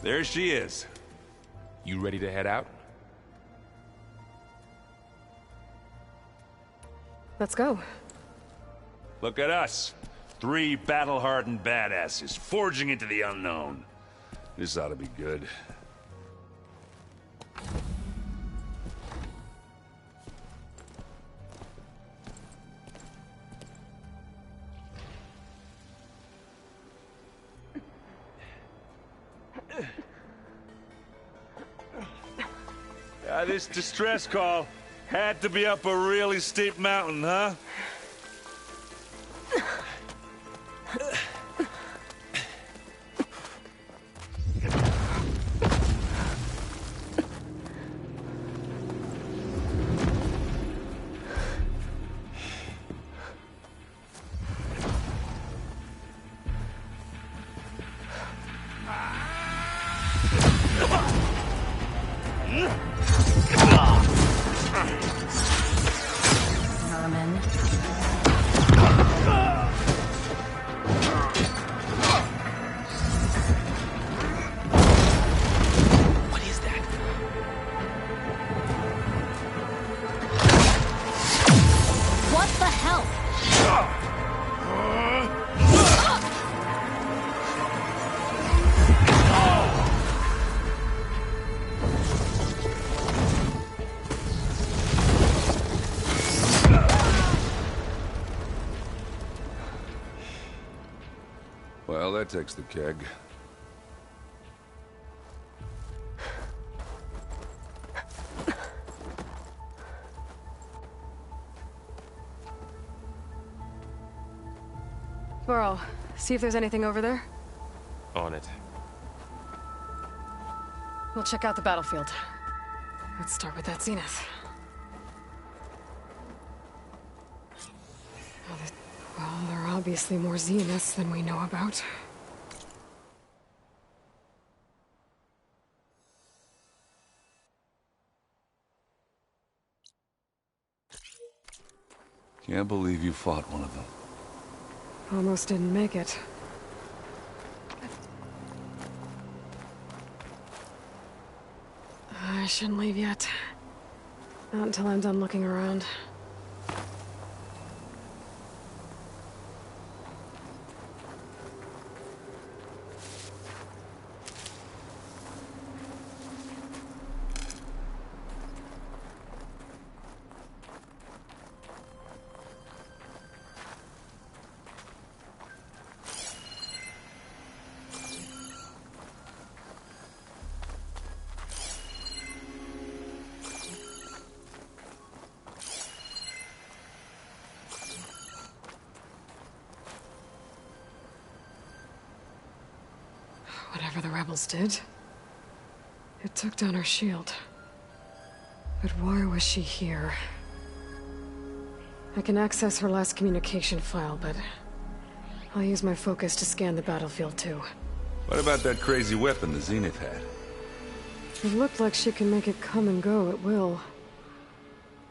[SPEAKER 18] There she is.
[SPEAKER 19] You ready to head out?
[SPEAKER 2] Let's go.
[SPEAKER 18] Look at us. 3 battle-hardened badasses forging into the unknown. This ought to be good. This distress call had to be up a really steep mountain, huh?
[SPEAKER 17] Harriman.
[SPEAKER 9] Well, that takes the keg.
[SPEAKER 2] Varl, see if there's anything over there.
[SPEAKER 19] On it.
[SPEAKER 2] We'll check out the battlefield. Let's start with that zenith. Well, there are obviously more zeniths than we know about.
[SPEAKER 9] Can't believe you fought one of them.
[SPEAKER 2] Almost didn't make it. I shouldn't leave yet. Not until I'm done looking around. Whatever the rebels did, it took down her shield. But why was she here? I can access her last communication file, but I'll use my focus to scan the battlefield too.
[SPEAKER 9] What about that crazy weapon the Zenith had?
[SPEAKER 2] It looked like she can make it come and go at will.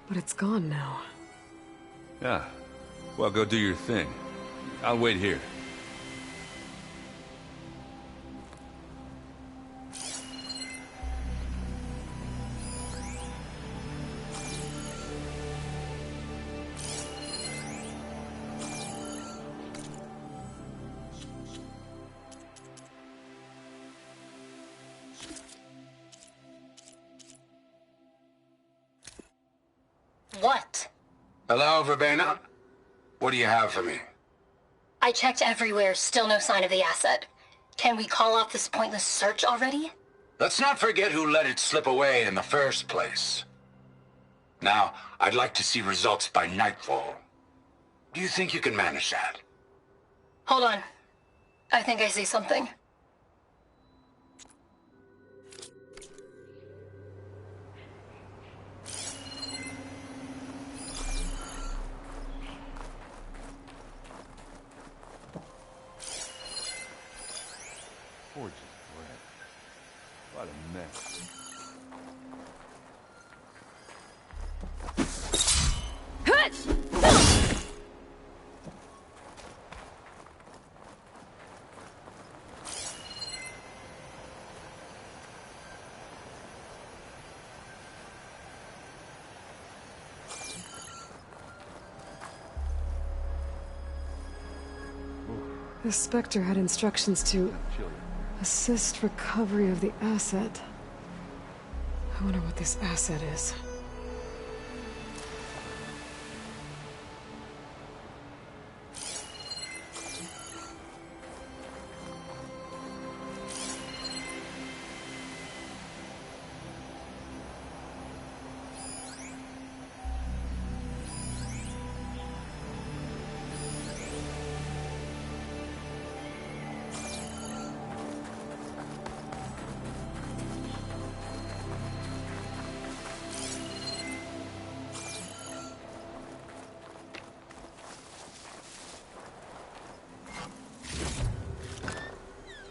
[SPEAKER 2] But it's gone now.
[SPEAKER 9] Yeah. Well, go do your thing. I'll wait here.
[SPEAKER 1] What?
[SPEAKER 22] Hello, Verbena? What do you have for me?
[SPEAKER 1] I checked everywhere, still no sign of the asset. Can we call off this pointless search already?
[SPEAKER 22] Let's not forget who let it slip away in the first place. Now, I'd like to see results by nightfall. Do you think you can manage that?
[SPEAKER 1] Hold on. I think I see something.
[SPEAKER 9] Gorgeous bread. What a mess.
[SPEAKER 2] The Spectre had instructions to assist recovery of the asset. I wonder what this asset is.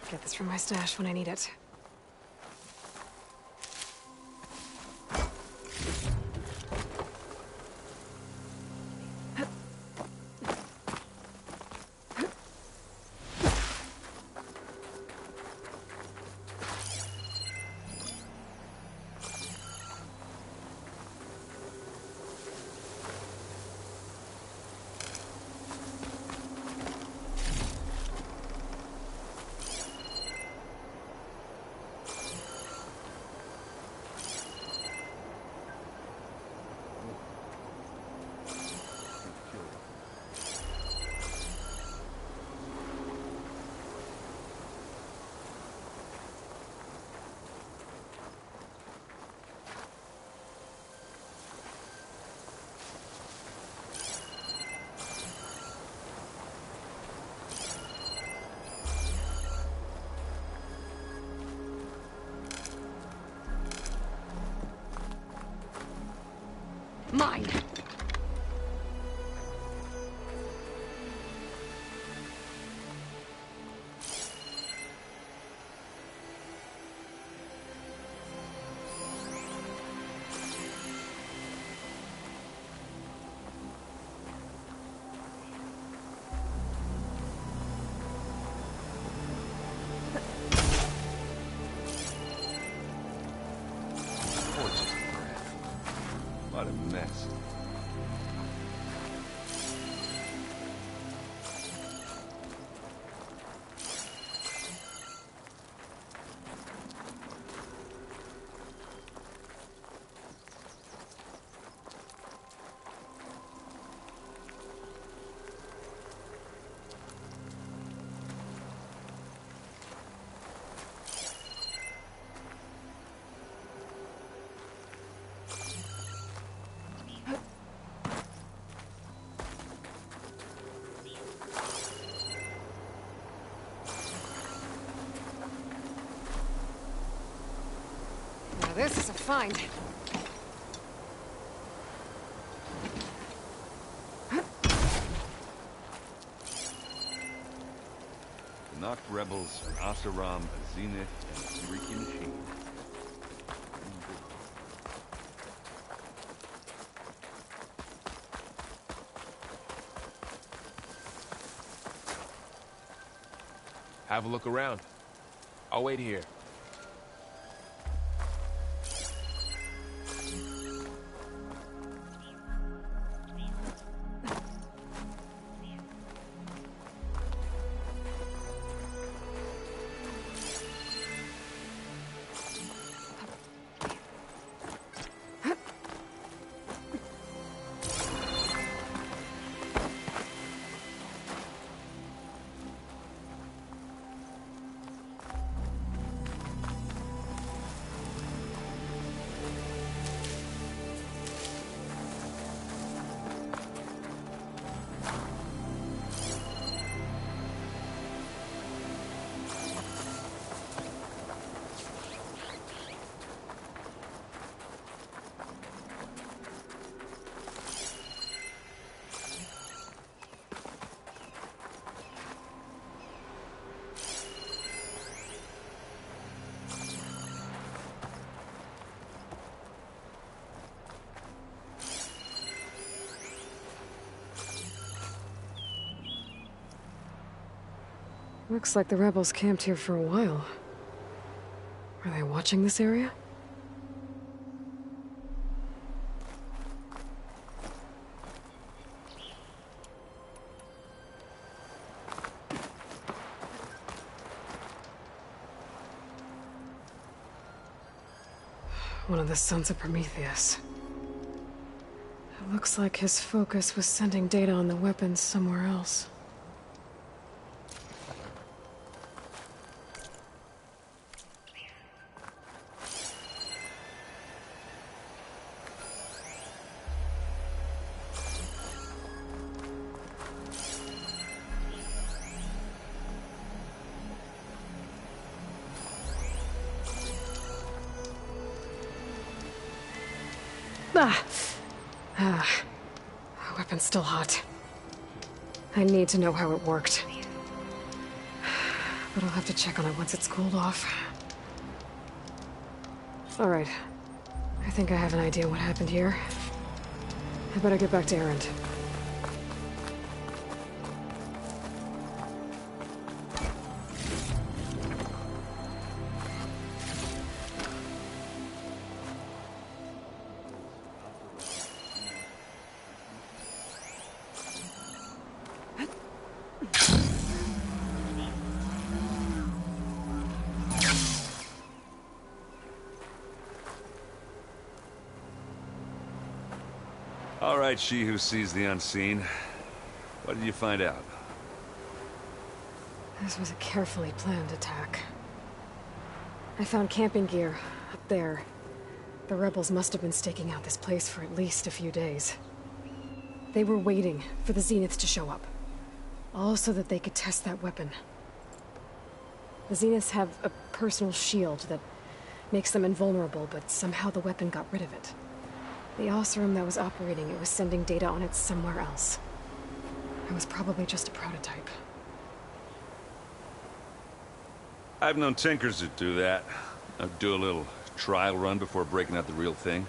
[SPEAKER 2] Get this from my stash when I need it.
[SPEAKER 9] mess.
[SPEAKER 2] Now this is a find.
[SPEAKER 9] The Noct rebels, an Oseram, a Zenith, and a Shrieking machine.
[SPEAKER 19] Have a look around. I'll wait here.
[SPEAKER 2] Looks like the rebels camped here for a while. Are they watching this area? One of the Sons of Prometheus. It looks like his focus was sending data on the weapons somewhere else. Weapon's still hot. I need to know how it worked. But I'll have to check on it once it's cooled off. Alright. I think I have an idea what happened here. I better get back to Erend.
[SPEAKER 9] All right, she who sees the unseen. What did you find out?
[SPEAKER 2] This was a carefully planned attack. I found camping gear up there. The rebels must have been staking out this place for at least a few days. They were waiting for the Zeniths to show up. All so that they could test that weapon. The Zeniths have a personal shield that makes them invulnerable, but somehow the weapon got rid of it. The Oseram that was operating it was sending data on it somewhere else. It was probably just a prototype.
[SPEAKER 9] I've known tinkers that do that. I'd do a little trial run before breaking out the real thing.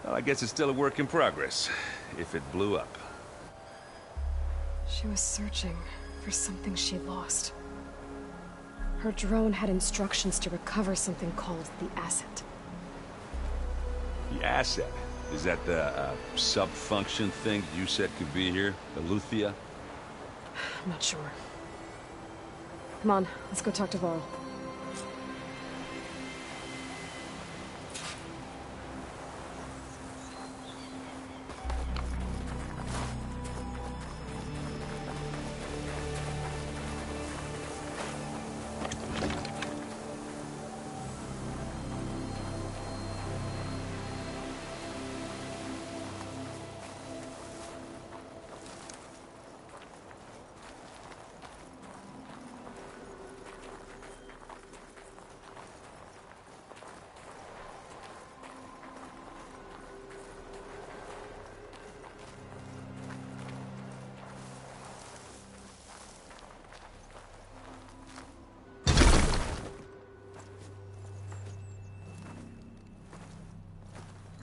[SPEAKER 9] Well, I guess it's still a work in progress, if it blew up.
[SPEAKER 2] She was searching for something she lost. Her drone had instructions to recover something called the Asset.
[SPEAKER 9] The Asset? Is that the sub-function thing you said could be here? Eleuthia?
[SPEAKER 2] I'm not sure. Come on, let's go talk to Varl.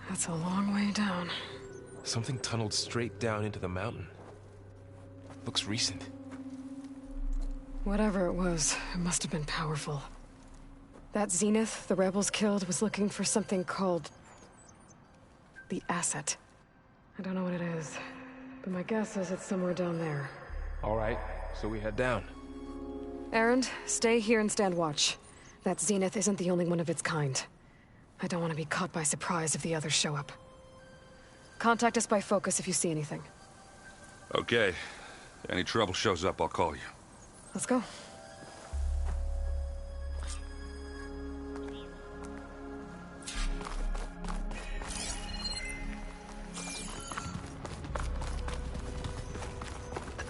[SPEAKER 2] That's a long way down.
[SPEAKER 19] Something tunneled straight down into the mountain. Looks recent.
[SPEAKER 2] Whatever it was, it must have been powerful. That Zenith the rebels killed was looking for something called the Asset. I don't know what it is, but my guess is it's somewhere down there.
[SPEAKER 19] All right, so we head down.
[SPEAKER 2] Erend, stay here and stand watch. That Zenith isn't the only one of its kind. I don't want to be caught by surprise if the others show up. Contact us by focus if you see anything.
[SPEAKER 9] Okay. Any trouble shows up, I'll call you.
[SPEAKER 2] Let's go.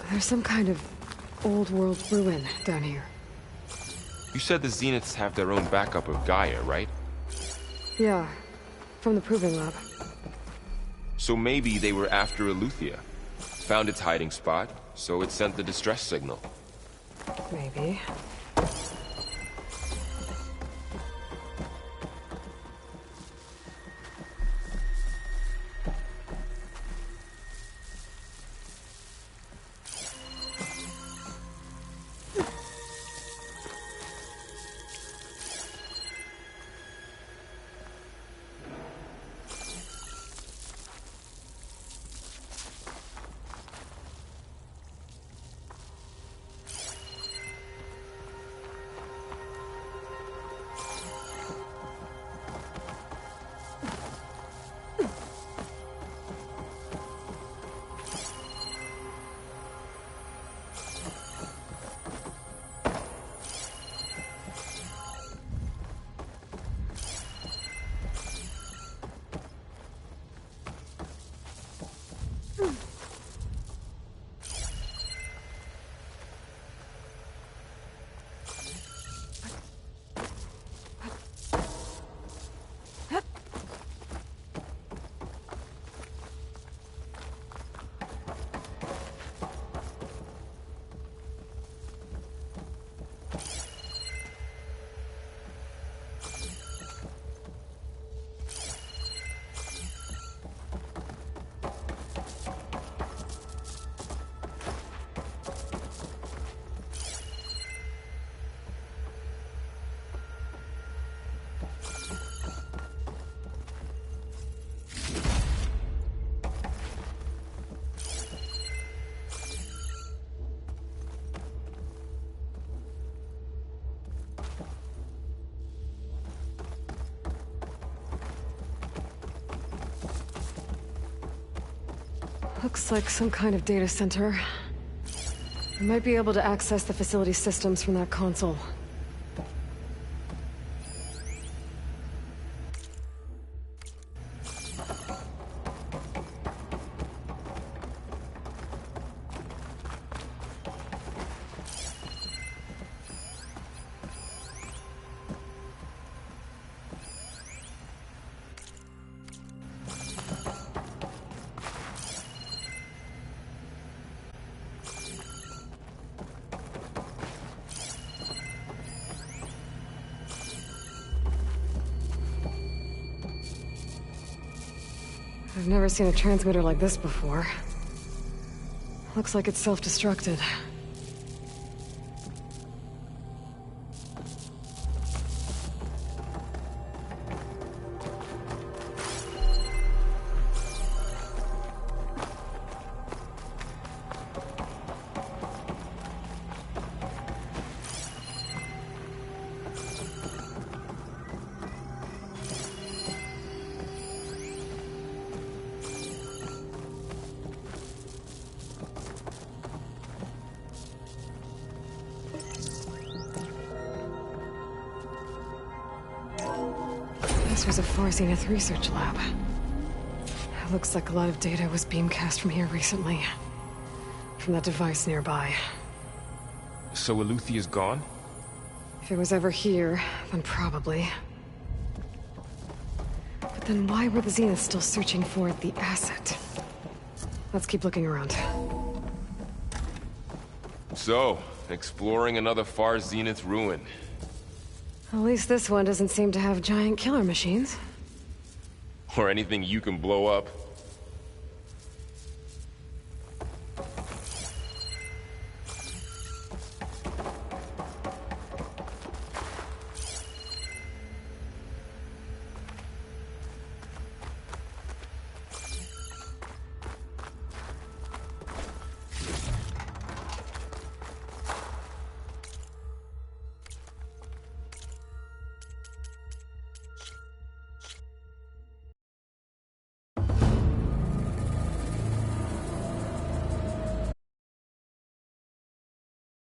[SPEAKER 2] There's some kind of old-world ruin down here.
[SPEAKER 19] You said the Zeniths have their own backup of Gaia, right?
[SPEAKER 2] Yeah, from the Proving Lab.
[SPEAKER 19] So maybe they were after Eleuthia. Found its hiding spot, so it sent the distress signal.
[SPEAKER 2] Maybe. Looks like some kind of data center. We might be able to access the facility systems from that console. I've never seen a transmitter like this before. Looks like it's self-destructed. This was a Far Zenith research lab. It looks like a lot of data was beamcast from here recently. From that device nearby.
[SPEAKER 19] So Eluthia's gone?
[SPEAKER 2] If it was ever here, then probably. But then why were the Zeniths still searching for the asset? Let's keep looking around.
[SPEAKER 19] So, exploring another Far Zenith ruin.
[SPEAKER 2] At least this one doesn't seem to have giant killer machines.
[SPEAKER 19] Or anything you can blow up.